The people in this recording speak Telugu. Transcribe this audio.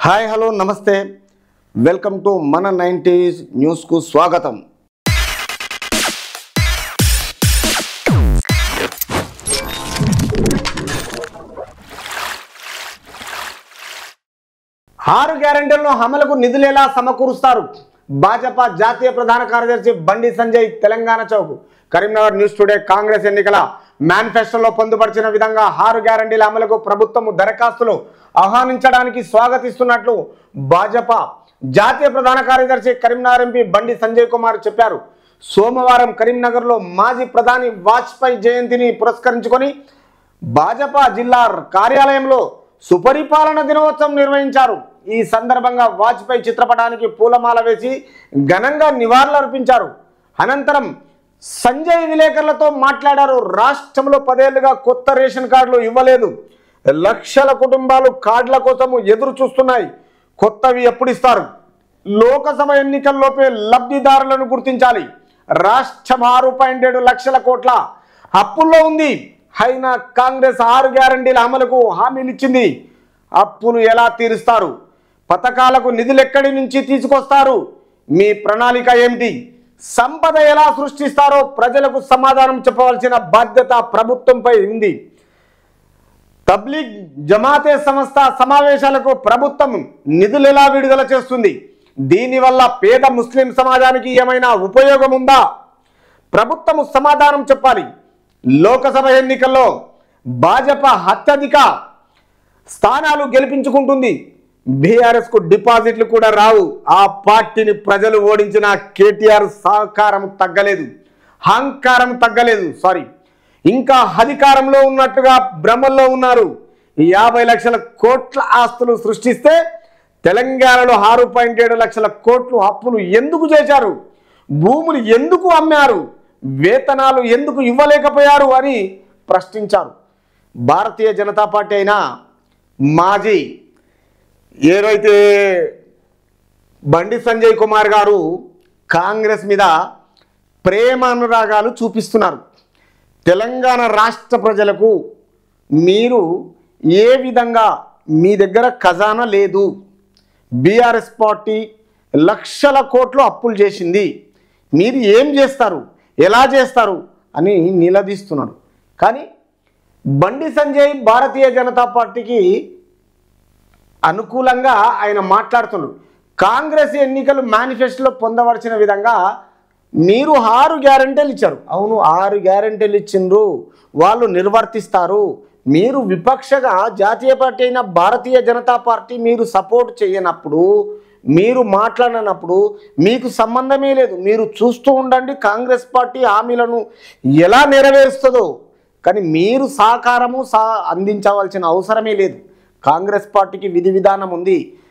హాయ్ హలో నమస్తే వెల్కమ్ టు మన 90s న్యూస్ కు స్వాగతం। ఆరు గ్యారెంటీలను అమలుకు నిధులు ఎలా సమకూరుస్తారు? భాజపా జాతీయ ప్రధాన కార్యదర్శి బండి సంజయ్ తెలంగాణ చౌక్ కరీంనగర్ న్యూస్ టుడే కాంగ్రెస్ ఎన్నికల మేనిఫెస్టోలో పొందుపరిచిన విధంగా ఆరు గ్యారెంటీల అమలుకు ప్రభుత్వం దరఖాస్తులు ఆహ్వానించడానికి స్వాగతిస్తున్నట్లు భాజపా జాతీయ ప్రధాన కార్యదర్శి కరీంనగర్ ఎంపీ బండి సంజయ్ కుమార్ చెప్పారు। సోమవారం కరీంనగర్లో మాజీ ప్రధాని వాజ్పేయి జయంతిని పురస్కరించుకొని భాజపా జిల్లా కార్యాలయంలో సుపరిపాలన దినోత్సవం నిర్వహించారు। ఈ సందర్భంగా వాజ్పేయి చిత్రపటానికి పూలమాల వేసి ఘనంగా నివాళులర్పించారు। అనంతరం సంజయ్ విలేకరులతో మాట్లాడారు। రాష్ట్రంలో 10 ఏళ్లుగా కొత్త రేషన్ కార్డులు ఇవ్వలేదు, లక్షల కుటుంబాలు కార్డుల కోసం ఎదురు చూస్తున్నాయి, కొత్తవి ఎప్పుడు ఇస్తారు? లోకసభ ఎన్నికల్లోపే లబ్ధిదారులను గుర్తించాలి। రాష్ట్రం 6.7 లక్షల కోట్ల అప్పుల్లో ఉంది, అయినా కాంగ్రెస్ 6 గ్యారెంటీల అమలుకు హామీలు ఇచ్చింది। అప్పులు ఎలా తీరుస్తారు? పథకాలకు నిధులు ఎక్కడి నుంచి తీసుకొస్తారు? మీ ప్రణాళిక ఏమిటి? సంపద ఎలా సృష్టిస్తారో ప్రజలకు సమాధానం చెప్పవలసిన బాధ్యత ప్రభుత్వంపై ఉంది। తబ్లీగ్ జమాతే సంస్థ సమావేశాలకు ప్రభుత్వం నిధులు ఎలా విడుదల చేస్తుంది? దీనివల్ల పేద ముస్లిం సమాజానికి ఏమైనా ఉపయోగం ఉందా? ప్రభుత్వం సమాధానం చెప్పాలి। లోకసభ ఎన్నికల్లో భాజపా అత్యధిక స్థానాలు గెలిపించుకుంటుంది, బీఆర్ఎస్ కు డిపాజిట్లు కూడా రావు। ఆ పార్టీని ప్రజలు ఓడించిన కేటీఆర్ సహకారం తగ్గలేదు, అహంకారం తగ్గలేదు, ఇంకా అధికారంలో ఉన్నట్టుగా భ్రమల్లో ఉన్నారు। 50 లక్షల కోట్ల ఆస్తులు సృష్టిస్తే తెలంగాణలో 6.7 లక్షల కోట్లు అప్పులు ఎందుకు చేశారు? భూములు ఎందుకు అమ్మారు? వేతనాలు ఎందుకు ఇవ్వలేకపోయారు అని ప్రశ్నించారు। భారతీయ జనతా పార్టీ అయినా మాజీ ఏదైతే బండి సంజయ్ కుమార్ గారు కాంగ్రెస్ మీద ప్రేమ అనురాగాలు చూపిస్తున్నారు। తెలంగాణ రాష్ట్ర ప్రజలకు మీరు ఏ విధంగా మీ దగ్గర ఖజానా లేదు, బీఆర్ఎస్ పార్టీ లక్షల కోట్లు అప్పులు చేసింది, మీరు ఏం చేస్తారు, ఎలా చేస్తారు అని నిలదీస్తున్నారు। కానీ బండి సంజయ్ భారతీయ జనతా పార్టీకి అనుకూలంగా ఆయన మాట్లాడుతున్నారు। కాంగ్రెస్ ఎన్నికలు మేనిఫెస్టోలో పొందవలసిన విధంగా మీరు 6 గ్యారెంటీలు ఇచ్చారు, అవును 6 గ్యారెంటీలు ఇచ్చిండ్రు, వాళ్ళు నిర్వర్తిస్తారు। మీరు విపక్షగా జాతీయ పార్టీ అయిన భారతీయ జనతా పార్టీ మీరు సపోర్ట్ చేయనప్పుడు, మీరు మాట్లాడినప్పుడు మీకు సంబంధమే లేదు, మీరు చూస్తూ ఉండండి కాంగ్రెస్ పార్టీ హామీలను ఎలా నెరవేరుస్తుందో। కానీ మీరు సహకారము అందించవలసిన అవసరమే లేదు। కాంగ్రెస్ పార్టీకి విధి విధానం ఉంది,